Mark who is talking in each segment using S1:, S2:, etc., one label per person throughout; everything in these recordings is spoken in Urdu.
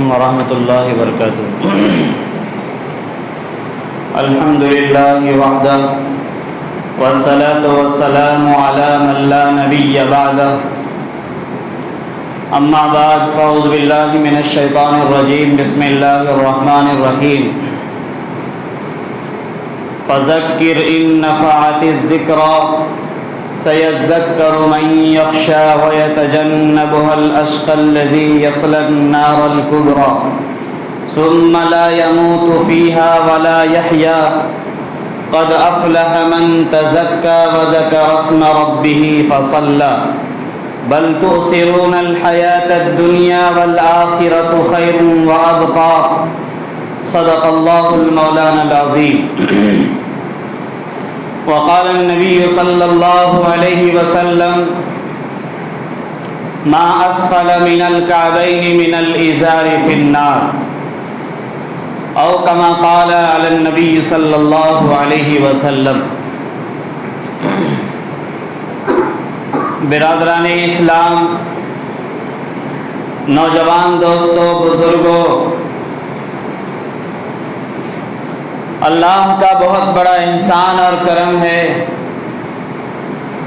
S1: علیکم ورحمۃ اللہ وبرکاتہ۔ الحمد للہ وحدہ والصلاة والسلام علی من لا نبی بعدہ، اما بعد فاعوذ باللہ من الشیطان الرجیم، بسم اللہ الرحمن الرحیم۔ فذکر ان نفعت الذکریٰ سيذكر من يخشى ويتجنبها الأشقى الذي يصلى النار الكبرى ثم لا يموت فيها ولا يحيا قد أفلح من تزكى وذكر اسم ربه فصلى بل تؤثرون الحياة الدنيا والآخرة خير وأبقى صدق الله المولانا العظيم۔ وقال النبي صلى الله عليه وسلم ما أسفل من الكعبين من الإزار في النار، أو كما قال على النبي صلى الله عليه وسلم۔ برادران اسلام، نوجوان دوستوں، بزرگوں، اللہ کا بہت بڑا احسان اور کرم ہے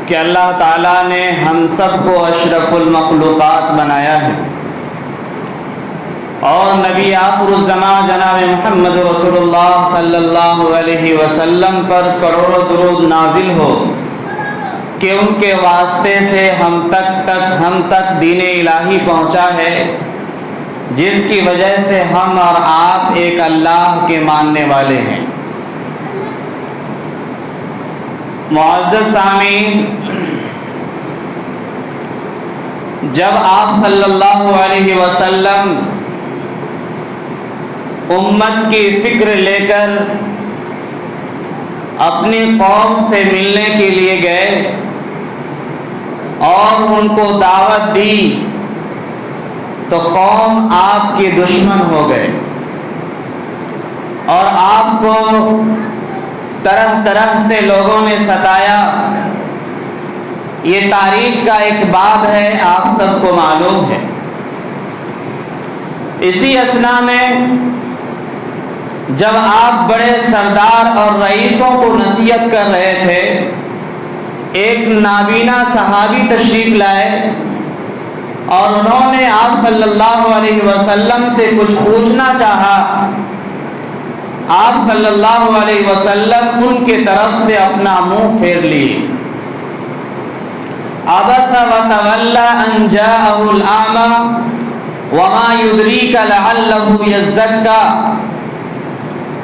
S1: کہ اللہ تعالیٰ نے ہم سب کو اشرف المخلوقات بنایا ہے، اور نبی آخر الزمان جناب محمد رسول اللہ صلی اللہ علیہ وسلم پر کروڑوں درود نازل ہو کہ ان کے واسطے سے ہم تک دین الہی پہنچا ہے، جس کی وجہ سے ہم اور آپ ایک اللہ کے ماننے والے ہیں۔ معزز سامعین، جب آپ صلی اللہ علیہ وسلم امت کی فکر لے کر اپنی قوم سے ملنے کے لیے گئے اور ان کو دعوت دی تو قوم آپ کے دشمن ہو گئے اور آپ کو طرح طرح سے لوگوں نے ستایا۔ یہ تاریخ کا ایک باب ہے، آپ سب کو معلوم ہے۔ اسی اثنا میں جب آپ بڑے سردار اور رئیسوں کو نصیحت کر رہے تھے، ایک نابینا صحابی تشریف لائے اور انہوں نے آپ صلی اللہ علیہ وسلم سے کچھ پوچھنا چاہا۔ آپ صلی اللہ علیہ وسلم ان کے طرف سے اپنا منہ پھیر لیے۔ عبس وتولى ان جاءه الاعمى وما يدريك لعله يزكى۔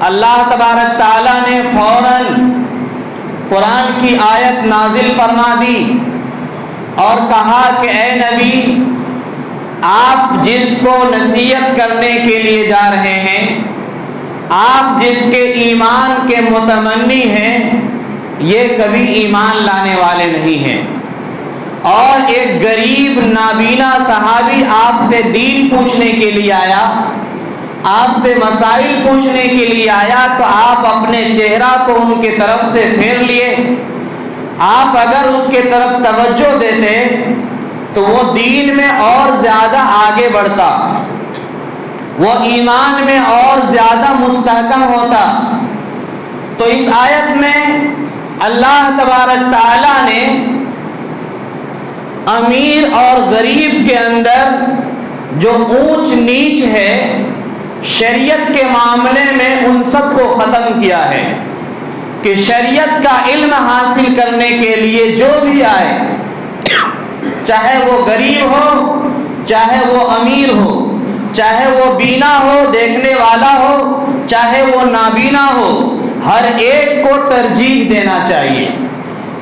S1: اللہ تبارک تعالیٰ نے فوراً قرآن کی آیت نازل فرما دی اور کہا کہ اے نبی، آپ جس کو نصیحت کرنے کے لیے جا رہے ہیں، آپ جس کے ایمان کے متمنی ہیں، یہ کبھی ایمان لانے والے نہیں ہیں۔ اور ایک غریب نابینا صحابی آپ سے دین پوچھنے کے لیے آیا، آپ سے مسائل پوچھنے کے لیے آیا، تو آپ اپنے چہرہ کو ان کے طرف سے پھیر لیے۔ آپ اگر اس کے طرف توجہ دیتے تو وہ دین میں اور زیادہ آگے بڑھتا، وہ ایمان میں اور زیادہ مستحکم ہوتا۔ تو اس آیت میں اللہ تبارک تعالیٰ نے امیر اور غریب کے اندر جو اونچ نیچ ہے شریعت کے معاملے میں ان سب کو ختم کیا ہے کہ شریعت کا علم حاصل کرنے کے لیے جو بھی آئے، چاہے وہ غریب ہو، چاہے وہ امیر ہو، چاہے وہ بینا ہو، دیکھنے والا ہو، چاہے وہ نابینا ہو، ہر ایک کو ترجیح دینا چاہیے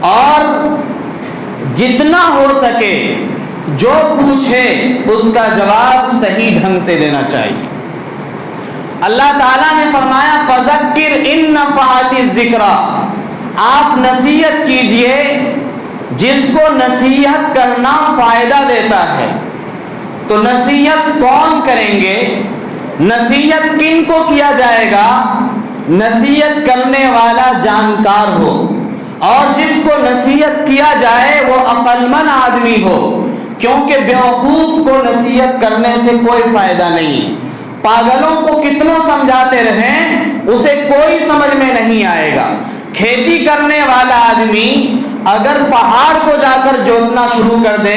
S1: اور جتنا ہو سکے جو پوچھے اس کا جواب صحیح ڈھنگ سے دینا چاہیے۔ اللہ تعالیٰ نے فرمایا فذکر ان نفعت الذکریٰ، آپ نصیحت کیجئے جس کو نصیحت کرنا فائدہ دیتا ہے۔ تو نصیحت کون کریں گے؟ نصیحت کن کو کیا جائے گا؟ نصیحت کرنے والا جانکار ہو، اور جس کو نصیحت کیا جائے وہ عقل مند آدمی ہو، کیونکہ بیوقوف کو نصیحت کرنے سے کوئی فائدہ نہیں. پاگلوں کو کتنوں سمجھاتے رہیں اسے کوئی سمجھ میں نہیں آئے گا. کھیتی کرنے والا آدمی اگر پہاڑ کو جا کر جوتنا شروع کر دے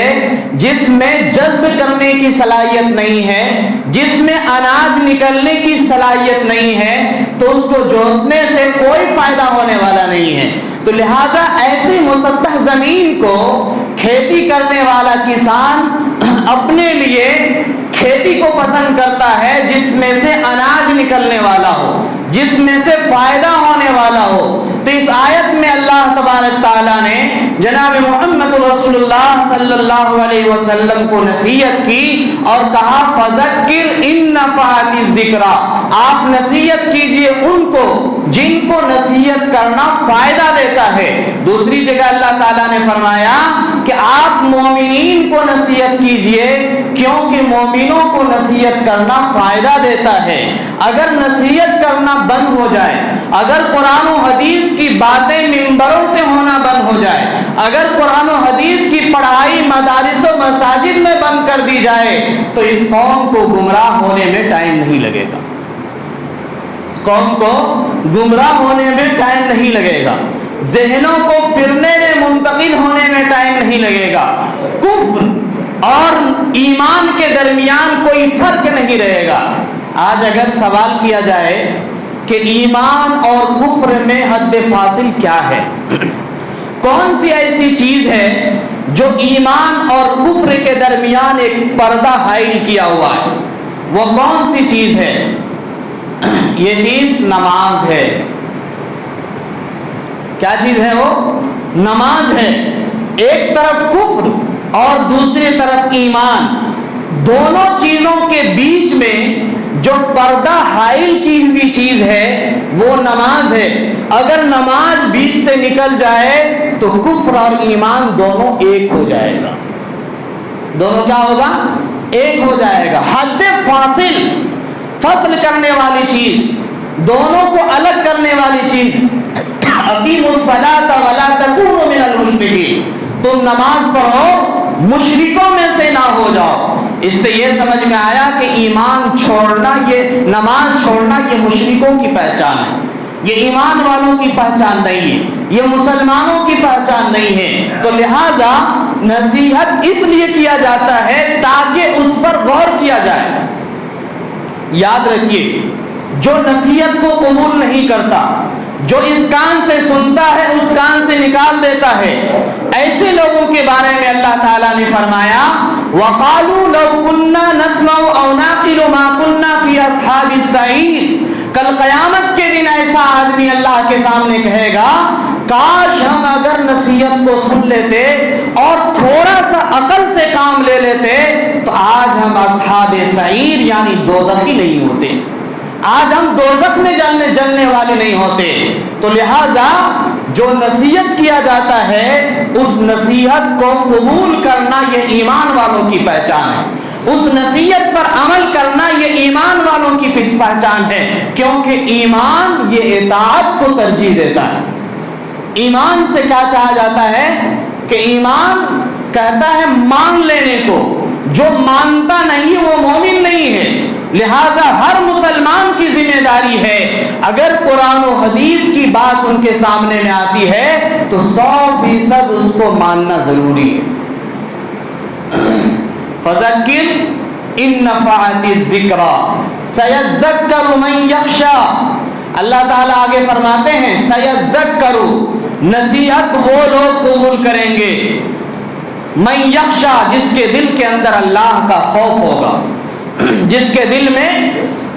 S1: جس میں جذب کرنے کی صلاحیت نہیں ہے، جس میں اناج نکلنے کی صلاحیت نہیں ہے، تو اس کو جوتنے سے کوئی فائدہ ہونے والا نہیں ہے. تو لہٰذا ایسی مسطح زمین کو کھیتی کرنے والا کسان اپنے لیے کھیتی کو پسند کرتا ہے جس میں سے اناج نکلنے والا ہو، جس میں سے فائدہ ہونے والا ہو. تو اس آیت میں اللہ تبارک تعالیٰ نے جناب محمد رسول اللہ صلی اللہ علیہ وسلم کو نصیحت کی اور کہا فذکر ان نفعت الذکر، آپ نصیحت کیجئے ان کو جن کو نصیحت کرنا فائدہ دیتا ہے. دوسری جگہ اللہ تعالیٰ نے فرمایا کہ آپ مومنین کو نصیحت کیجئے کیونکہ مومنوں کو نصیحت کرنا فائدہ دیتا ہے. اگر نصیحت کرنا بند ہو جائے، اگر قرآن و حدیث کی باتیں ممبروں سے ہونا بند ہو جائے، اگر قرآن و حدیث کی پڑھائی مدارس و مساجد میں بند کر دی جائے تو اس قوم کو گمراہ ہونے میں ٹائم نہیں لگے گا. اس قوم کو گمراہ ہونے میں ٹائم نہیں لگے گا، ذہنوں کو پھرنے میں منتقل ہونے میں ٹائم نہیں لگے گا. کفر اور ایمان کے درمیان کوئی فرق نہیں رہے گا. آج اگر سوال کیا جائے کہ ایمان اور کفر میں حد فاصل کیا ہے، کون سی ایسی چیز ہے جو ایمان اور کفر کے درمیان ایک پردہ حائل کیا ہوا ہے، وہ کون سی چیز ہے؟ یہ چیز نماز ہے. کیا چیز ہے وہ؟ نماز ہے. ایک طرف کفر اور دوسری طرف ایمان، دونوں چیزوں کے بیچ میں جو پردہ حائل کی ہوئی چیز ہے وہ نماز ہے. اگر نماز بیچ سے نکل جائے تو کفر اور ایمان دونوں ایک ہو جائے گا. دونوں کیا ہوگا؟ ایک ہو جائے گا. حد فاصل، فصل کرنے والی چیز، دونوں کو الگ کرنے والی چیز. اقیموا الصلاۃ ولا تکونوا من المشرکین، تم نماز پڑھو مشرکوں میں سے نہ ہو جاؤ. اس سے یہ سمجھ میں آیا کہ ایمان چھوڑنا، یہ نماز چھوڑنا یہ مشرکوں کی پہچان ہے، یہ ایمان والوں کی پہچان نہیں ہے، یہ مسلمانوں کی پہچان نہیں ہے. تو لہذا نصیحت اس لیے کیا جاتا ہے تاکہ اس پر غور کیا جائے. یاد رکھیے، جو نصیحت کو قبول نہیں کرتا، جو اس کان سے سنتا ہے اس کان سے نکال دیتا ہے، ایسے لوگوں کے بارے میں اللہ تعالیٰ نے فرمایا وَقَالُوا لَوْ كُنَّا نَسْمَعُ أَوْ نَعْقِلُ مَا كُنَّا فِي أَصْحَابِ السَّعِيرِ. کل قیامت کے دن ایسا آدمی اللہ کے سامنے کہے گا کاش ہم اگر نصیحت کو سن لیتے اور تھوڑا سا عقل سے کام لے لیتے تو آج ہم اصحاب سعیر یعنی دوزخی نہیں ہوتے، آج ہم دوزخ میں جلنے والے نہیں ہوتے. تو لہذا جو نصیحت کیا جاتا ہے اس نصیحت کو قبول کرنا یہ ایمان والوں کی پہچان ہے، اس نصیحت پر عمل کرنا یہ ایمان والوں کی پہچان ہے. کیونکہ ایمان یہ اطاعت کو ترجیح دیتا ہے. ایمان سے کیا چاہا جاتا ہے کہ ایمان کہتا ہے مان لینے کو، جو مانتا نہیں وہ مومن نہیں ہے. لہذا ہر مسلمان کی ذمہ داری ہے اگر قرآن و حدیث کی بات ان کے سامنے میں آتی ہے تو 100% اس کو ماننا ضروری ہے. فذکر ان نفعت الذکر سیذکر من یخشی. اللہ تعالیٰ آگے فرماتے ہیں سیذکر، نصیحت وہ لوگ قبول کریں گے من یخشی، جس کے دل کے اندر اللہ کا خوف ہوگا، جس کے دل میں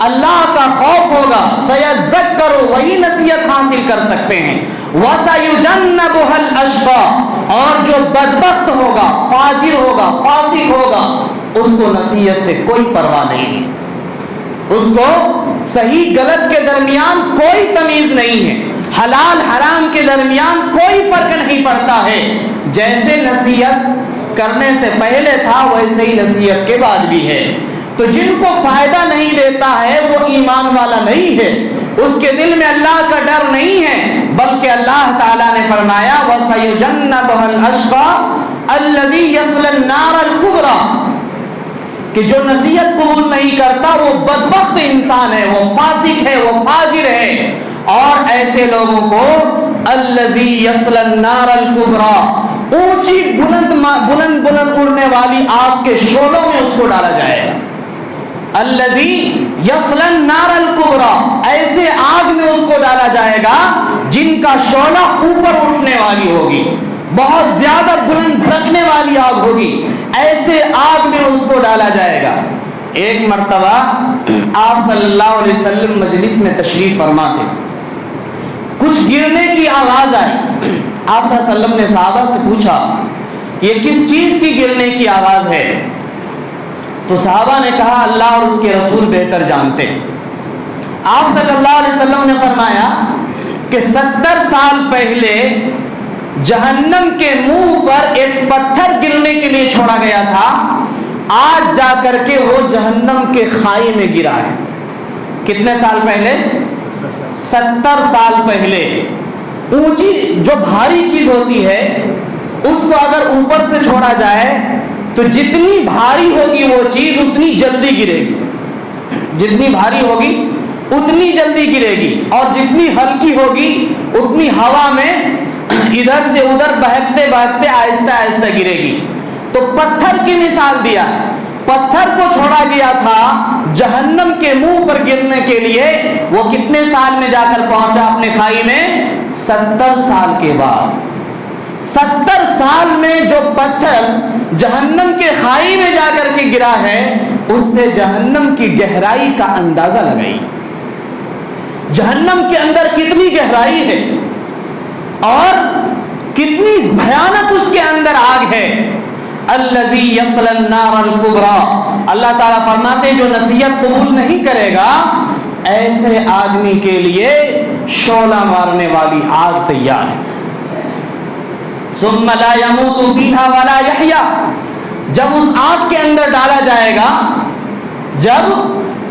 S1: اللہ کا خوف ہوگا. سیذکر، وہی نصیحت حاصل کر سکتے ہیں. وسیجنبها الاشقی، اور جو بدبخت ہوگا، فاجر ہوگا، فاسق ہوگا، اس کو نصیحت سے کوئی پرواہ نہیں ہے، اس کو صحیح غلط کے درمیان کوئی تمیز نہیں ہے، حلال حرام کے درمیان کوئی فرق نہیں پڑتا ہے. جیسے نصیحت کرنے سے پہلے تھا ویسے ہی نصیحت کے بعد بھی ہے. تو جن کو فائدہ نہیں دیتا ہے وہ ایمان والا نہیں ہے، اس کے دل میں اللہ کا ڈر نہیں ہے، بلکہ اللہ تعالیٰ نے فرمایا وَسَيُجَنَّبُهَا الْأَشْقَى الَّذِي يَصْلَى النَّارَ الْكُبْرَى کہ جو نصیحت قبول نہیں کرتا وہ بدبخت انسان ہے، وہ فاسق ہے، وہ فاجر ہے، اور ایسے لوگوں کو الَّذِي يَصْلَى النَّارَ الْكُبْرَى اونچی بلند اڑنے والی آگ کے شعلوں میں اس کو ڈالا جائے گا۔ الذی یصلی النار الکبریٰ ایسے آگ میں اس کو ڈالا جائے گا جن کا شعلہ اوپر اٹھنے والی ہوگی، بہت زیادہ بلند بھڑکنے والی آگ ہوگی، ایسے آگ میں اس کو ڈالا جائے گا۔ ایک مرتبہ آپ صلی اللہ علیہ وسلم مجلس میں تشریف فرما تھے، کچھ گرنے کی آواز آئی۔ آپ صلی اللہ علیہ وسلم نے صحابہ سے پوچھا یہ کس چیز کی گرنے کی آواز ہے؟ تو صحابہ نے کہا اللہ اور اس کے رسول بہتر جانتے۔ آپ صلی اللہ علیہ وسلم نے فرمایا کہ 70 سال پہلے جہنم کے منہ پر ایک پتھر گرنے کے لیے چھوڑا گیا تھا، آج جا کر کے وہ جہنم کے کھائی میں گرا ہے۔ کتنے سال پہلے؟ 70 سال پہلے۔ اونچی جو بھاری چیز ہوتی ہے اس کو اگر اوپر سے چھوڑا جائے تو جتنی بھاری ہوگی وہ چیز اتنی جلدی گرے گی، جتنی بھاری ہوگی اتنی جلدی گرے گی، اور جتنی ہلکی ہوگی اتنی ہوا میں ادھر سے ادھر بہتے بہتے آہستہ آہستہ گرے گی۔ تو پتھر کی مثال دیا، پتھر کو چھوڑا گیا تھا جہنم کے منہ پر گرنے کے لیے، وہ کتنے سال میں جا کر پہنچا اپنے کھائی میں؟ 70 سال کے بعد۔ 70 سال میں جو پتھر جہنم کے کھائی میں جا کر کے گرا ہے اس نے جہنم کی گہرائی کا اندازہ لگائی، جہنم کے اندر کتنی گہرائی ہے اور کتنی بھیانک اس کے اندر آگ ہے۔ الذی یصلی النار الکبریٰ، اللہ تعالیٰ فرماتے جو نصیحت قبول نہیں کرے گا ایسے آدمی کے لیے شعلہ مارنے والی آگ تیار ہے۔ ثم لا يموت فيها ولا يحيا، جب اس آگ کے اندر ڈالا جائے گا، جب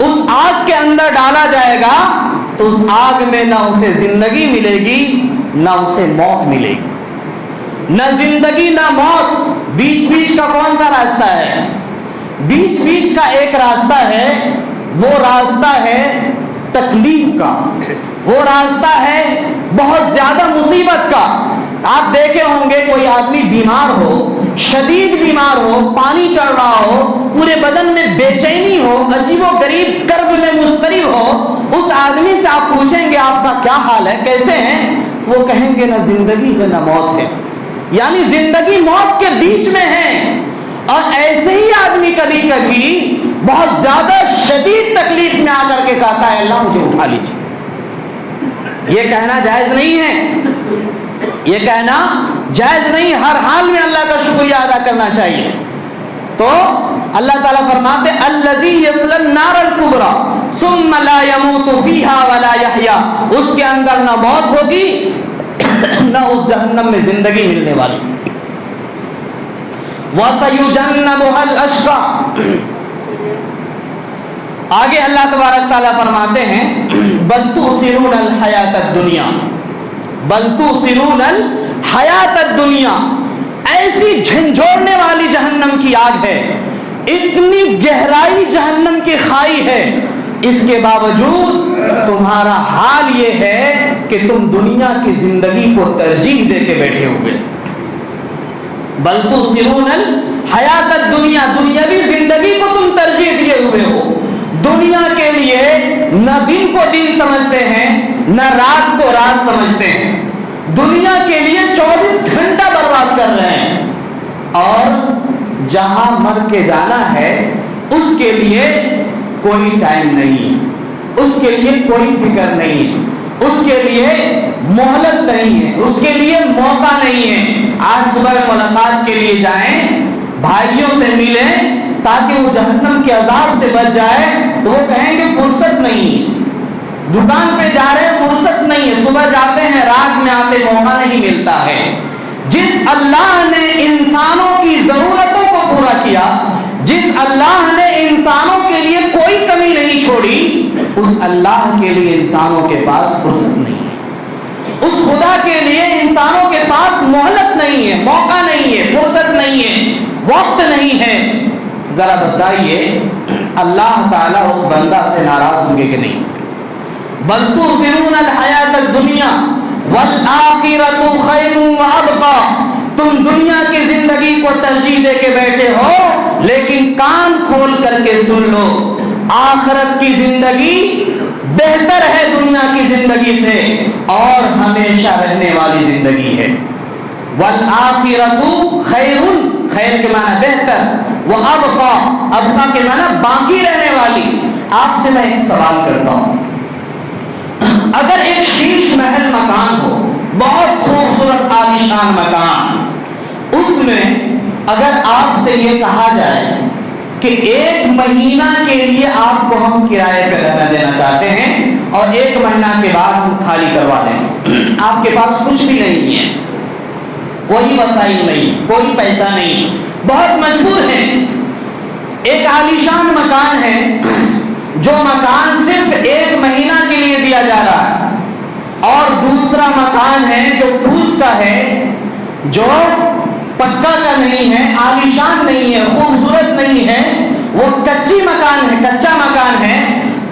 S1: اس آگ کے اندر ڈالا جائے گا تو اس آگ میں نہ اسے زندگی ملے گی نہ اسے موت ملے گی، نہ زندگی نہ موت۔ بیچ بیچ کا کون سا راستہ ہے؟ بیچ بیچ کا ایک راستہ ہے، وہ راستہ ہے تکلیف کا، وہ راستہ ہے بہت زیادہ مصیبت کا۔ آپ دیکھے ہوں گے کوئی آدمی بیمار ہو، شدید بیمار ہو، پانی چڑھ رہا ہو، پورے بدن میں بے چینی ہو، عجیب و غریب کرب میں مضطرب ہو، اس آدمی سے آپ پوچھیں گے آپ کا کیا حال ہے، کیسے ہیں؟ وہ کہیں گے نہ زندگی ہے نہ موت ہے، یعنی زندگی موت کے بیچ میں ہے۔ اور ایسے ہی آدمی کبھی کبھی بہت زیادہ شدید تکلیف میں آ کر کے کہتا ہے اللہ مجھے اٹھا لیجیے۔ یہ کہنا جائز نہیں ہے، یہ کہنا جائز نہیں، ہر حال میں اللہ کا شکریہ ادا کرنا چاہیے۔ تو اللہ تعالیٰ فرماتے الذی یصلی النار الکبریٰ ثم لا يموت فیہا ولا یحیا، اس کے اندر نہ موت ہوگی نہ اس جہنم میں زندگی ملنے والی۔ وَسَيُجَنَّبُهَا الْأَشْقَى، آگے اللہ تبارک تعالیٰ فرماتے ہیں بل تؤثرون الحیات الدنیا، بل تؤثرون الحیات الدنیا، ایسی جھنجھوڑنے والی جہنم کی آگ ہے، اتنی گہرائی جہنم کی کھائی ہے، اس کے باوجود تمہارا حال یہ ہے کہ تم دنیا کی زندگی کو ترجیح دے کے بیٹھے ہوئے۔ بل تؤثرون الحیات الدنیا، دنیاوی زندگی کو تم ترجیح دیے ہوئے ہو، دنیا کے لیے نہ دن کو دن سمجھتے ہیں نہ رات کو رات سمجھتے ہیں، دنیا کے لیے 24 گھنٹہ برباد کر رہے ہیں، اور جہاں مر کے جانا ہے اس کے لیے کوئی ٹائم نہیں، اس کے لیے کوئی فکر نہیں، اس کے لیے مہلت نہیں ہے، اس کے لیے موقع نہیں ہے۔ آج صبح ملاقات کے لیے جائیں، بھائیوں سے ملیں تاکہ وہ جہنم کے عذاب سے بچ جائے، تو وہ کہیں گے فرصت نہیں، دکان پہ جا رہے ہیں فرصت نہیں ہے، صبح جاتے ہیں رات میں آتے موقع نہیں ملتا ہے۔ جس اللہ نے انسانوں کی ضرورتوں کو پورا کیا، جس اللہ نے انسانوں کے لیے کوئی کمی نہیں چھوڑی، اس اللہ کے لیے انسانوں کے پاس فرصت نہیں ہے۔ اس خدا کے لیے انسانوں کے پاس مہلت نہیں ہے، موقع نہیں ہے، فرصت نہیں ہے، وقت نہیں ہے۔ ذرا بتائیے اللہ تعالیٰ اس بندہ سے ناراض ہوں گے کہ نہیں؟ بل تؤثرون الحیات الدنیا والآخرۃ خیر وابقی، تم دنیا کی زندگی کو ترجیح دے کے بیٹھے ہو، لیکن کان کھول کر کے سن لو، آخرت کی زندگی بہتر ہے دنیا کی زندگی سے اور ہمیشہ رہنے والی زندگی ہے۔ والآخرۃ خیر، خیر کے معنی بہتر، وابقی، ابقی کے معنی باقی رہنے والی۔ آپ سے میں ایک سوال کرتا ہوں، اگر ایک شیش محل مکان ہو، بہت خوبصورت عالیشان مکان، اس میں اگر آپ سے یہ کہا جائے کہ 1 مہینہ کے لیے آپ کو ہم کرائے پہ رہنا دینا چاہتے ہیں اور 1 مہینہ کے بعد ہم خالی کروا دیں، آپ کے پاس کچھ بھی نہیں ہے، کوئی وسائل نہیں، کوئی پیسہ نہیں، بہت مجبور ہیں، ایک عالیشان مکان ہے جو مکان صرف 1 مہینہ کے لیے دیا جا رہا ہے، اور دوسرا مکان ہے جو فوس کا ہے، جو پکا کا نہیں ہے، عالیشان نہیں ہے، خوبصورت نہیں ہے، وہ کچی مکان ہے، کچا مکان ہے۔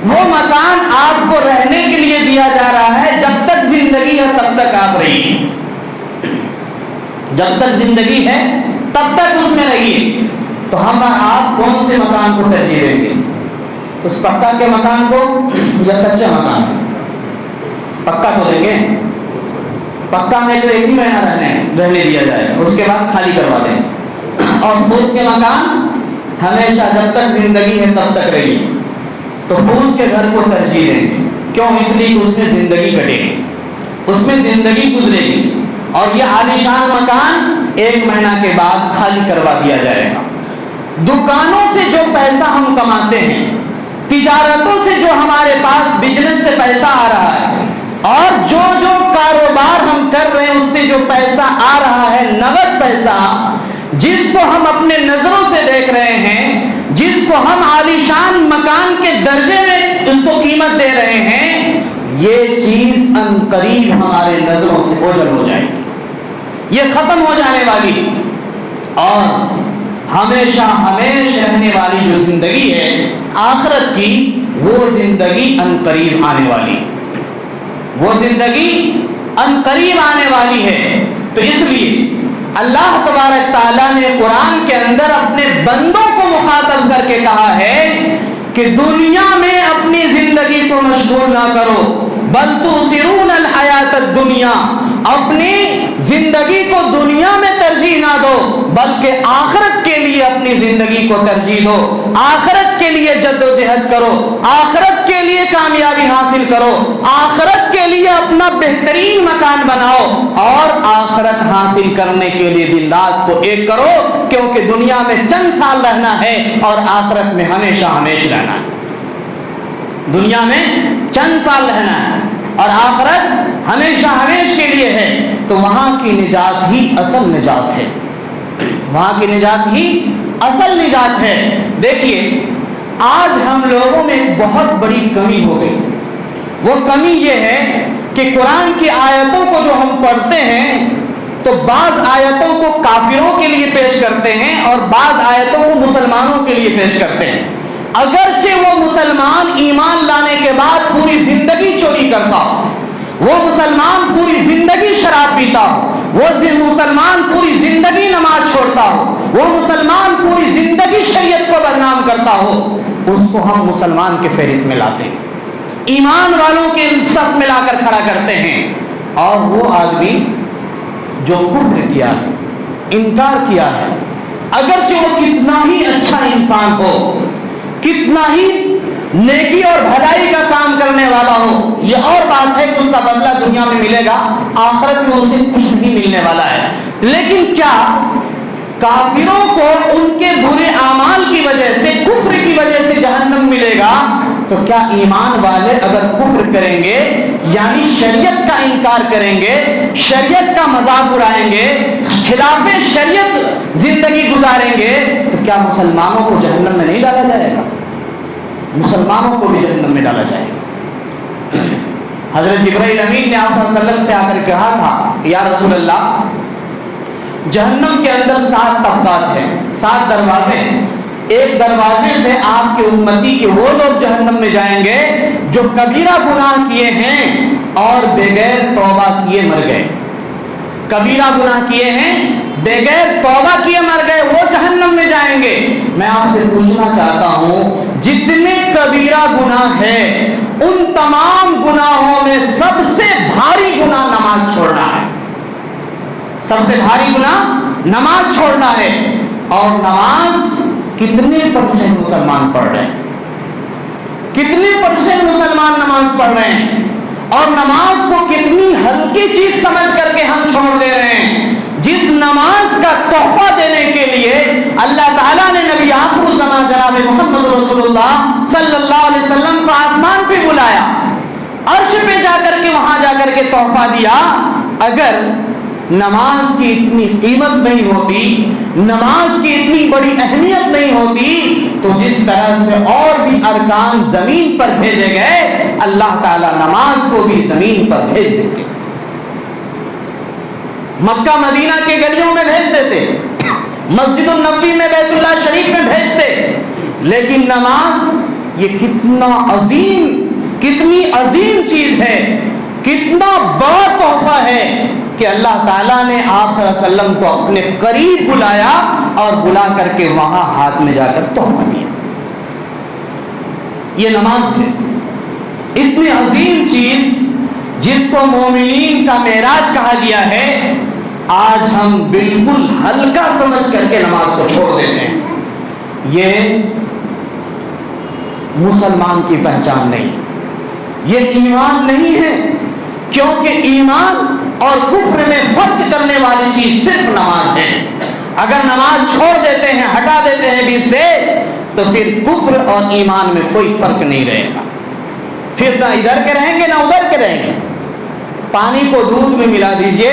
S1: وہ مکان آپ کو رہنے کے لیے دیا جا رہا ہے، جب تک زندگی ہے تب تک آپ رہیے، جب تک زندگی ہے تب تک اس میں رہیے۔ تو ہم آپ کون سے مکان کو ترجیح دیں گے؟ اس پکا کے مکان کو یا کچے مکان کو؟ پکا کو دیں گے، پکا میں تو 1 ہی مہینہ رہنے دیا جائے گا، اس کے بعد خالی کروا دیں، اور فوس کے مکان ہمیشہ جب تک زندگی ہے تب تک رہی، تو فوس کے گھر کو ترجیح دیں گے، کیوں؟ اس لیے اس میں زندگی کٹے گی، اس میں زندگی گزرے گی، اور یہ عالیشان مکان 1 مہینہ کے بعد خالی کروا دیا جائے گا۔ دکانوں سے جو پیسہ ہم کماتے ہیں، تجارتوں سے جو ہمارے پاس بزنس سے پیسہ آ رہا ہے، اور جو جو کاروبار ہم کر رہے ہیں اس سے جو پیسہ آ رہا ہے، نقد پیسہ، جس کو ہم اپنے نظروں سے دیکھ رہے ہیں، جس کو ہم عالیشان مکان کے درجے میں اس کو قیمت دے رہے ہیں، یہ چیز عنقریب ہمارے نظروں سے اوجھل ہو جائے گی، یہ ختم ہو جانے والی، اور ہمیشہ ہمیشہ رہنے والی جو زندگی ہے آخرت کی، وہ زندگی عنقریب آنے والی، وہ زندگی عنقریب آنے والی ہے۔ تو اس لیے اللہ تبارک تعالیٰ نے قرآن کے اندر اپنے بندوں کو مخاطب کر کے کہا ہے کہ دنیا میں اپنی زندگی کو مشغول نہ کرو، بل تؤثرون الحیات الدنیا، اپنی زندگی کو دنیا میں ترجیح نہ دو بلکہ آخرت کے لیے اپنی زندگی کو ترجیح دو، آخرت کے لیے جد و جہد کرو، آخرت کے لیے کامیابی حاصل کرو، آخرت کے لیے اپنا بہترین مکان بناؤ، اور آخرت حاصل کرنے کے لیے دن رات کو ایک کرو، کیونکہ دنیا میں چند سال رہنا ہے اور آخرت میں ہمیشہ ہمیشہ رہنا ہے، دنیا میں چند سال رہنا ہے اور آخرت ہمیشہ ہمیشہ کے لیے ہے۔ تو وہاں کی نجات ہی اصل نجات ہے، وہاں کی نجات ہی اصل نجات ہے۔ دیکھیے آج ہم لوگوں میں بہت بڑی کمی ہو گئی، وہ کمی یہ ہے کہ قرآن کی آیتوں کو جو ہم پڑھتے ہیں تو بعض آیتوں کو کافروں کے لیے پیش کرتے ہیں اور بعض آیتوں کو مسلمانوں کے لیے پیش کرتے ہیں، اگرچہ وہ مسلمان ایمان لانے کے بعد پوری زندگی چوری کرتا ہو، وہ مسلمان پوری زندگی شراب پیتا ہو، وہ مسلمان پوری زندگی نماز چھوڑتا ہو، وہ مسلمان پوری زندگی شریعت کو بدنام کرتا ہو، اس کو ہم مسلمان کے فہرست میں لاتے ہیں، ایمان والوں کے صف میں لا کر کھڑا کرتے ہیں۔ اور وہ آدمی جو کفر کیا ہے، انکار کیا ہے، اگرچہ وہ کتنا ہی اچھا انسان ہو، کتنا ہی نیکی اور بھلائی کا کام کرنے والا ہو، یہ اور بات ہے کہ اس کا بدلہ دنیا میں ملے گا، آخرت میں اسے کچھ نہیں ملنے والا ہے۔ لیکن کیا کافروں کو ان کے برے اعمال کی وجہ سے، کفر کی وجہ سے جہنم ملے گا؟ تو کیا ایمان والے اگر کفر کریں گے یعنی شریعت کا انکار کریں گے، شریعت کا مذاق اڑائیں گے، خلاف شریعت زندگی گزاریں گے، تو کیا مسلمانوں کو جہنم میں نہیں ڈالا جائے گا؟ مسلمانوں کو بھی جہنم میں ڈالا جائے گا۔ حضرت جبرائیل امین نے آپ صلی اللہ علیہ وسلم سے آ کر کہا تھا یا رسول اللہ، جہنم کے اندر 7 طبقات ہیں، 7 دروازے ہیں، ایک دروازے سے آپ کے امتی کے وہ لوگ جہنم میں جائیں گے جو کبیرہ گناہ کیے ہیں اور بغیر توبہ کیے مر گئے. کبیرہ گناہ کیے ہیں، بغیر توبہ کیے مر گئے، وہ جہنم میں جائیں گے. میں آپ سے پوچھنا چاہتا ہوں، جتنے کبیرہ گناہ ہیں ان تمام گناہوں میں سب سے بھاری گناہ نماز چھوڑنا ہے. سب سے بھاری گناہ نماز چھوڑنا ہے. اور نماز کتنے پرسنٹ مسلمان پڑھ رہے ہیں؟ کتنے پرسنٹ مسلمان نماز پڑھ رہے ہیں؟ اور نماز کو کتنی ہلکی چیز سمجھ کر کے ہم چھوڑ دے رہے ہیں. جس نماز کا تحفہ دینے کے لیے اللہ تعالیٰ نے نبی آخر الزمان جناب محمد رسول اللہ صلی اللہ علیہ وسلم کو آسمان پہ بلایا، عرش پہ جا کر کے وہاں جا کر کے تحفہ دیا. اگر نماز کی اتنی قیمت نہیں ہوتی، نماز کی اتنی بڑی اہمیت نہیں ہوتی، تو جس طرح سے اور بھی ارکان زمین پر بھیجے گئے، اللہ تعالیٰ نماز کو بھی زمین پر بھیج دیتے. مکہ مدینہ کے گلیوں میں بھیج دیتے، مسجد النبوی میں، بیت اللہ شریف میں بھیجتے. لیکن نماز یہ کتنی عظیم چیز ہے، کتنا بڑا تحفہ ہے کہ اللہ تعالیٰ نے آپ صلی اللہ علیہ وسلم کو اپنے قریب بلایا اور بلا کر کے وہاں ہاتھ میں جا کر تحفہ دیا. یہ نماز ہے، اتنی عظیم چیز جس کو مومنین کا معراج کہا گیا ہے. آج ہم بالکل ہلکا سمجھ کر کے نماز کو چھوڑ دیتے ہیں. یہ مسلمان کی پہچان نہیں، یہ ایمان نہیں ہے. کیونکہ ایمان اور کفر میں فرق کرنے والی چیز صرف نماز ہے. اگر نماز چھوڑ دیتے ہیں، ہٹا دیتے ہیں بیچ سے، تو پھر کفر اور ایمان میں کوئی فرق نہیں رہے گا. پھر نہ ادھر کے رہیں گے نہ ادھر کے رہیں گے. پانی کو دودھ میں ملا دیجئے،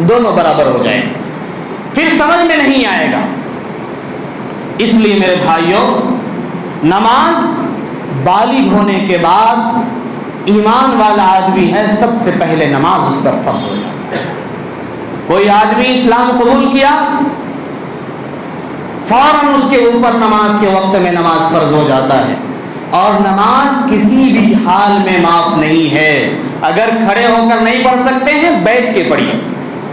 S1: دونوں برابر ہو جائیں، پھر سمجھ میں نہیں آئے گا. اس لیے میرے بھائیوں، نماز بالغ ہونے کے بعد ایمان والا آدمی ہے، سب سے پہلے نماز اس پر فرض ہو جاتا ہے. کوئی آدمی اسلام قبول کیا، فوراً اس کے اوپر نماز کے وقت میں نماز فرض ہو جاتا ہے. اور نماز کسی بھی حال میں معاف نہیں ہے. اگر کھڑے ہو کر نہیں پڑھ سکتے ہیں، بیٹھ کے پڑھیے.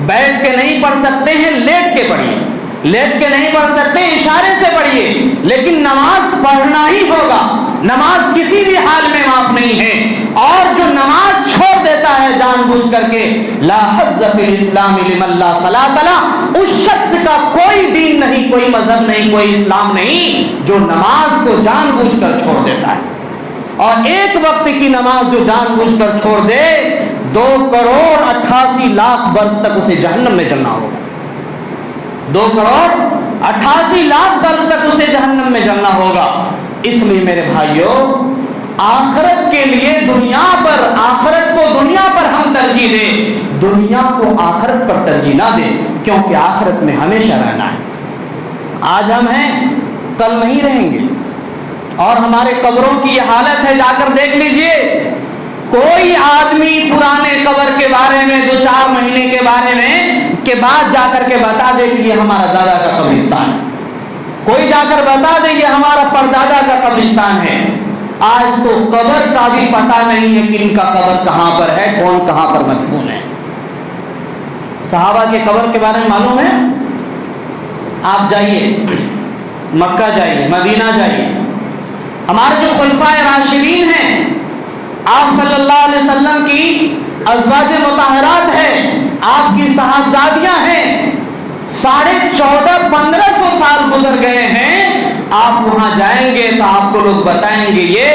S1: بیٹھ کے نہیں پڑھ سکتے ہیں، لیٹ کے پڑھیے. لیٹ کے نہیں پڑھ سکتے، اشارے سے پڑھیے. لیکن نماز پڑھنا ہی ہوگا. نماز کسی بھی حال میں معاف نہیں ہے. اور جو نماز چھوڑ دیتا ہے جان بوجھ کر کے، لا حظ فی الاسلام لمن لا صلاۃ لہ، اس شخص کا کوئی دین نہیں، کوئی مذہب نہیں، کوئی اسلام نہیں جو نماز کو جان بوجھ کر چھوڑ دیتا ہے. اور ایک وقت کی نماز جو جان بوجھ کر چھوڑ دے، 2,88,00,000 برس تک اسے جہنم میں جلنا ہوگا. 2,88,00,000 برس تک اسے جہنم میں جلنا ہوگا. اس لیے میرے بھائیوں، آخرت کے لیے آخرت کو دنیا پر ہم ترجیح دیں، دنیا کو آخرت پر ترجیح نہ دیں، کیونکہ آخرت میں ہمیشہ رہنا ہے. آج ہم ہیں، کل نہیں رہیں گے. اور ہمارے قبروں کی یہ حالت ہے، جا کر دیکھ لیجئے. کوئی آدمی پرانے قبر کے بارے میں 2-4 مہینے کے بارے میں کے بعد جا کر کے بتا دے کہ یہ ہمارا دادا کا قبرستان ہے. کوئی جا کر بتا دے یہ ہمارا پردادا کا قبرستان ہے. آج تو قبر کا بھی پتہ نہیں ہے کن کا قبر کہاں پر ہے، کون کہاں پر مدفون ہے. صحابہ کے قبر کے بارے میں معلوم ہے؟ آپ جائیے، مکہ جائیے، مدینہ جائیے. ہمارے جو خلفائے راشدین ہیں، آپ صلی اللہ علیہ وسلم کی ازواج مطہرات ہیں، آپ کی صاحبزادیاں ہیں، 1450-1500 سال گزر گئے ہیں. آپ وہاں جائیں گے تو آپ کو لوگ بتائیں گے یہ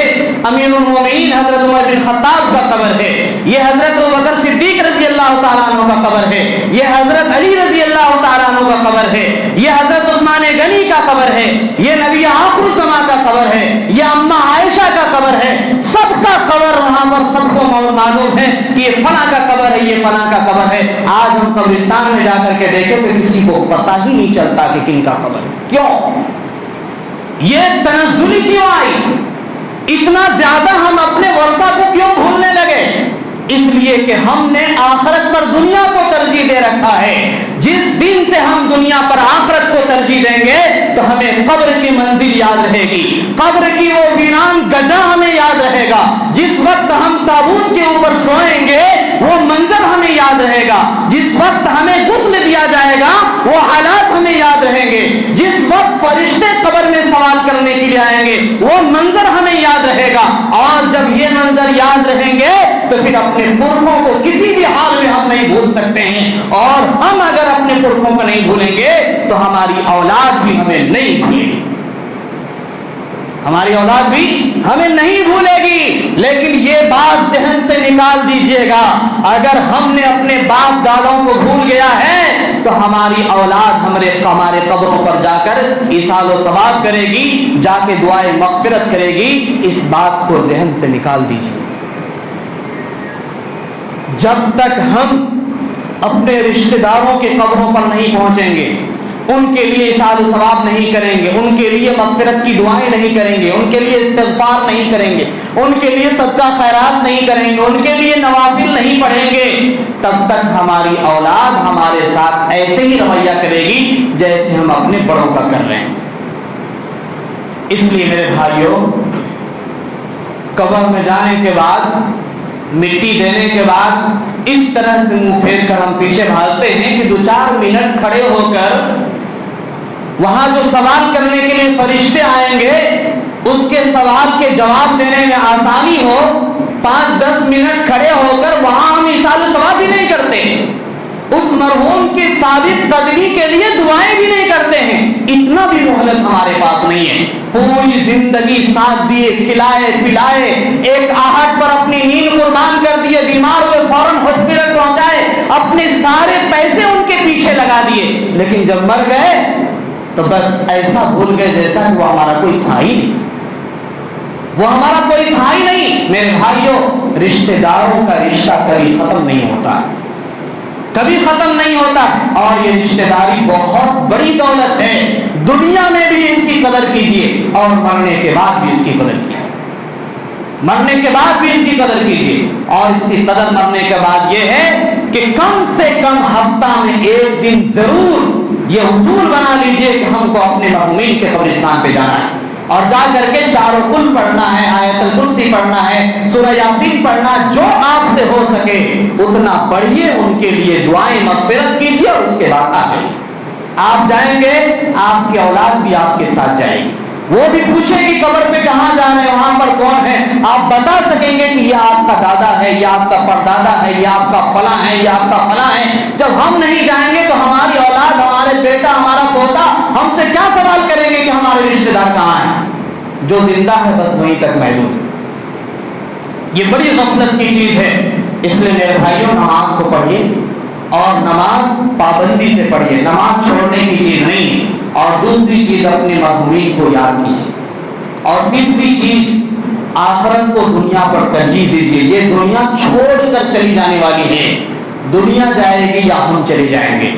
S1: امیر المومنین حضرت عمر بن خطاب کا قبر ہے، یہ حضرت ابوبکر صدیق رضی اللہ تعالیٰ عنہ کا قبر ہے، یہ حضرت علی رضی اللہ تعالیٰ عنہ کا قبر ہے، یہ حضرت عثمان غنی کا قبر ہے، یہ نبی آخر الزمان کا قبر ہے، یہ اماں عائشہ کا قبر ہے. سب کا قبر وہاں پر سب کو معلوم ہے کہ یہ فلاں کا قبر ہے، یہ فلاں کا قبر ہے. آج ہم قبرستان میں جا کر کے دیکھیں تو کسی کو پتہ ہی نہیں چلتا کہ کن کا قبر ہے. کیوں؟ یہ تنزلی کیوں آئی؟ اتنا زیادہ ہم اپنے ورثہ کو کیوں بھولنے لگے؟ اس لیے کہ ہم نے آخرت پر دنیا کو ترجیح دے رکھا ہے. جس دن سے ہم دنیا پر آخرت کو ترجیح دیں گے تو ہمیں قبر کی منزل یاد رہے گی, قبر کی وہ ویران گڈھا ہمیں یاد رہے گا. جس وقت ہم تابوت کے اوپر سوئیں گے وہ منظر ہمیں یاد رہے گا. جس وقت ہمیں غسل دیا جائے گا وہ حالات ہمیں یاد رہیں گے. جس وقت فرشتے قبر میں سوال کرنے کے لیے آئیں گے وہ منظر ہمیں یاد رہے گا. اور جب یہ منظر یاد رہیں گے تو پھر اپنے پرکھوں کو کسی بھی حال میں ہم نہیں بھول سکتے ہیں. اور ہم اگر اپنے پرکھوں کو نہیں بھولیں گے تو ہماری اولاد بھی ہمیں نہیں بھولے گی, ہماری اولاد بھی ہمیں نہیں بھولے گی. لیکن یہ بات ذہن سے نکال دیجئے گا, اگر ہم نے اپنے باپ دادوں کو بھول گیا ہے تو ہماری اولاد ہمارے قبروں پر جا کر ایصال و ثواب کرے گی, جا کے دعائے مغفرت کرے گی. اس بات کو ذہن سے نکال دیجئے. جب تک ہم اپنے رشتہ داروں کے قبروں پر نہیں پہنچیں گے, ان کے لیے ایصال و ثواب نہیں کریں گے, ان کے لیے مغفرت کی دعائیں نہیں کریں گے, ان کے لیے استغفار نہیں کریں گے, ان کے لیے صدقہ خیرات نہیں کریں گے, ان کے لیے نوافل نہیں پڑھیں گے, تب تک ہماری اولاد ہمارے ساتھ ایسے ہی رویہ کرے گی جیسے ہم اپنے بڑوں کا کر رہے ہیں. اس لیے میرے بھائیوں, قبر میں جانے کے بعد, مٹی دینے کے بعد اس طرح سے منہ پھیر کر ہم پیچھے بھاگتے ہیں کہ 2-4 منٹ کھڑے ہو کر وہاں جو سوال کرنے کے لیے فرشتے آئیں گے اس کے سوال کے جواب دینے میں آسانی ہو. 5-10 منٹ کھڑے ہو کر وہاں ہم ایصال و ثواب بھی نہیں کرتے, اس مرحوم کی ثابت قدمی کے لیے دعائیں بھی نہیں کرتے ہیں. اتنا بھی مہلت ہمارے پاس نہیں ہے. پوری زندگی ساتھ دیے, کھلائے پلائے, ایک آہٹ پر اپنی نیند قربان کر دیے, بیمار ہوئے فوراً ہاسپٹل پہنچائے, اپنے سارے پیسے ان کے پیچھے لگا دیے, لیکن جب مر گئے تو بس ایسا بھول گئے جیسا کہ وہ ہمارا کوئی تھا ہی نہیں, وہ ہمارا کوئی تھا ہی نہیں. میرے بھائیوں, رشتہ داروں کا رشتہ کبھی ختم نہیں ہوتا, کبھی ختم نہیں ہوتا. اور یہ رشتہ داری بہت بڑی دولت ہے. دنیا میں بھی اس کی قدر کیجیے اور مرنے کے بعد بھی اس کی قدر کیجیے, مرنے کے بعد بھی اس کی قدر کیجیے. اور اس کی قدر مرنے کے بعد یہ ہے کہ کم سے کم ہفتہ میں 1 دن ضرور یہ اصول بنا لیجئے کہ ہم کو اپنے مرحومین کے قبرستان پہ جانا ہے, اور جا کر کے 4 قل پڑھنا ہے, آیت الکرسی پڑھنا ہے, سورہ یاسین پڑھنا, جو آپ سے ہو سکے اتنا پڑھیے, ان کے لیے دعائیں مغفرت کیجیے, اور اس کے بعد آ جائیے. آپ جائیں گے, آپ کی اولاد بھی آپ کے ساتھ جائے گی, وہ بھی پوچھے کہ قبر پہ کہاں جا رہے ہیں, وہاں پر کون ہے, آپ بتا سکیں گے کہ یہ آپ کا دادا ہے, یہ آپ کا پردادا ہے, یہ آپ کا فلاں ہے, یہ آپ کا فلاں ہے. جب ہم نہیں جائیں گے تو ہماری اولاد, ہمارے بیٹا, ہمارا پوتا ہم سے کیا سوال کریں گے کہ ہمارے رشتہ دار کہاں ہیں؟ جو زندہ ہے بس وہیں تک محدود ہے. یہ بڑی غفلت کی چیز ہے. اس لیے میرے بھائیوں, نماز کو پڑھیے, اور نماز پابندی سے پڑھیے, نماز چھوڑنے کی چیز نہیں. اور دوسری چیز, اپنے مرحومین کو یاد کیجیے. اور تیسری چیز, آخرت کو دنیا پر ترجیح دیجیے. یہ دنیا چھوڑ کر چلی جانے والی ہے, دنیا جائے گی یا ہم چلے جائیں گے.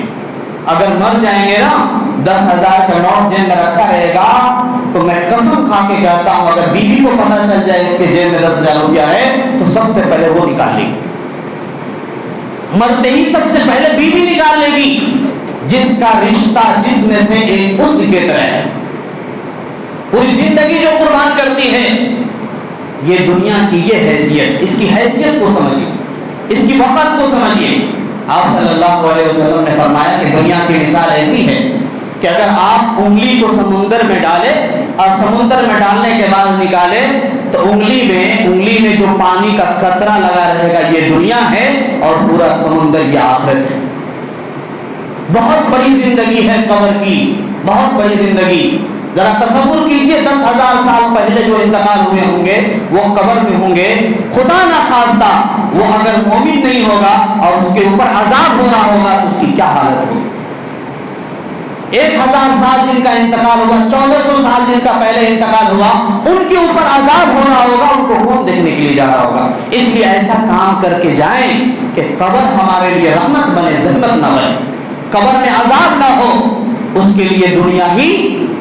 S1: اگر مر جائیں گے نا, 10,000 کا نوٹ جیب میں رکھا رہے گا, تو میں قسم کھا کے کہتا ہوں اگر بیوی کو پتہ چل جائے اس کے جیب میں 10,000 روپیہ ہے تو سب سے پہلے وہ نکال لے گی, مرتے ہی سب سے پہلے بیوی نکال لے گی, جس کا رشتہ جس میں سے ایک اس کی طرح ہے, پوری زندگی جو قربان کرتی ہے. یہ دنیا کی یہ حیثیت, اس کی حیثیت کو سمجھیے, اس کی وقت کو سمجھیے. آپ صلی اللہ علیہ وسلم نے فرمایا کہ دنیا کی مثال ایسی ہے کہ اگر آپ انگلی کو سمندر میں ڈالیں اور سمندر میں ڈالنے کے بعد نکالیں تو انگلی میں جو پانی کا قطرہ لگا رہے گا یہ دنیا ہے, اور پورا سمندر یہ آخرت ہے. بہت بڑی زندگی ہے قبر کی, بہت بڑی زندگی. ذرا تصور کیجئے 10,000 سال پہلے جو انتقال ہوئے ہوں گے وہ قبر میں ہوں گے, خدا نہ خواستہ وہ اگر مومن نہیں ہوگا اور اس کے اوپر عذاب ہو رہا ہوگا تو اس کی کیا حالت ہوگی. 1000 سال جن کا انتقال ہوا, 1400 سال جن کا پہلے انتقال ہوا, ان کے اوپر عذاب ہو رہا ہوگا, ان کو کون دیکھنے کے لیے جا رہا ہوگا. اس لیے ایسا کام کر کے جائیں کہ قبر ہمارے لیے رحمت بنے, زحمت نہ بنے, قبر میں عذاب نہ ہو. اس کے لیے دنیا ہی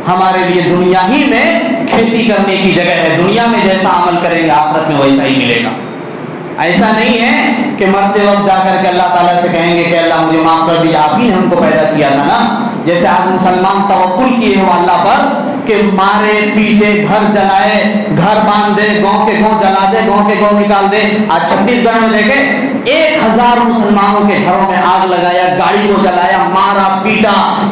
S1: ہمارے لیے دنیا ہی میں کھیتی کرنے کی جگہ ہے. دنیا میں جیسا عمل کریں گے آخرت میں ویسا ہی ملے گا. ایسا نہیں ہے کہ مرتے وقت جا کر کے اللہ تعالیٰ سے کہیں گے کہ اللہ مجھے معاف کر دیا، آپ ہی نے ہم کو پیدا کیا تھا نا. جیسے آج مسلمان توکل کیے ہو اللہ پر کہ مارے پیٹے گھر جلائے، گھر باندھ دے، گاؤں کے گاؤں جلا دے، گاؤں کے گاؤں نکال دے. آج چھتیس گڑھ میں دیکھیں 1000 مسلمانوں کے گھروں میں آگ لگایا، گاڑی کو جلایا، مارا پیٹا،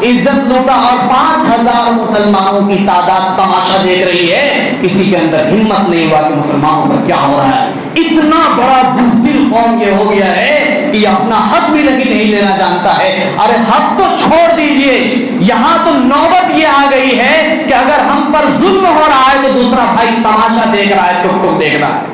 S1: عزت لوٹا، اور 5000 مسلمانوں کی تعداد تماشا دیکھ رہی ہے. کسی کے اندر ہمت نہیں ہوا کہ مسلمانوں پر کیا ہو رہا ہے. اتنا بڑا بزدل قوم یہ ہو گیا ہے کہ اپنا حق بھی نہیں لینا جانتا ہے. ارے حق تو چھوڑ دیجئے، یہاں تو نوبت یہ آ گئی ہے کہ اگر ہم پر ظلم ہو رہا ہے تو دوسرا بھائی تماشا دیکھ رہا ہے، ٹک ٹک دیکھ رہا ہے،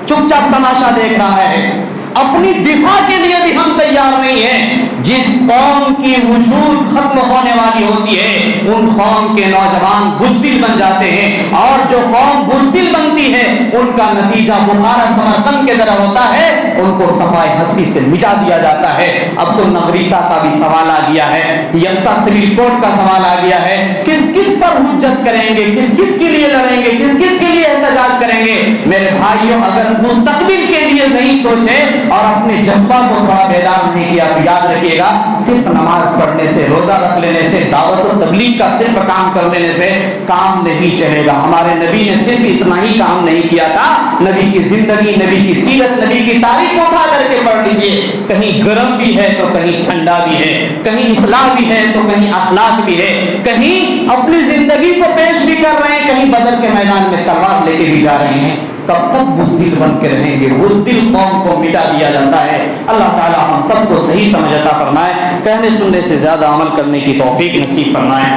S1: چپ چاپ تماشا دیکھ رہا ہے. اپنی دفاع کے لیے بھی ہم تیار نہیں ہیں. جس قوم کی وجود ختم ہونے والی ہوتی ہے ان قوم کے نوجوان بزدل بن جاتے ہیں، اور جو قوم بزدل بنتی ہے ان کا نتیجہ بخارا سمرقند کے طرح ہوتا ہے، ان کو صفائے ہستی سے مٹا دیا جاتا ہے. اب تو نگریتا کا بھی سوال آ گیا ہے، یکساں سول کوڈ کا سوال آ گیا ہے. کس کس پر حجت کریں گے، کس کس کے لیے لڑیں گے، کس کس کے لیے احتجاج کریں گے. میرے بھائیوں، اگر مستقبل کے لیے نہیں سوچے اور اپنے جذبہ کو تھوڑا بیدار نہیں کیا تو یاد رکھیے گا، صرف نماز پڑھنے سے، روزہ رکھ لینے سے، دعوت و تبلیغ کا صرف کام کر لینے سے کام نہیں چلے گا. ہمارے نبی نے صرف اتنا ہی کام نہیں کیا تھا. نبی کی زندگی، نبی کی سیرت، نبی کی تاریخ کو اٹھا کر کے پڑھ لیجیے. کہیں گرم بھی ہے تو کہیں ٹھنڈا بھی ہے، کہیں اصلاح بھی ہے تو کہیں اخلاق بھی ہے، کہیں اپنی زندگی کو پیش بھی کر رہے ہیں، کہیں بدر کے میدان میں تلوار لے کے بھی جا رہے ہیں. کب تک بزدل بن کے رہیں گے؟ بزدل قوم کو مٹا دیا جاتا ہے. اللہ تعالی ہم سب کو صحیح سمجھ عطا فرمائے، کہنے سننے سے زیادہ عمل کرنے کی توفیق نصیب فرمائے.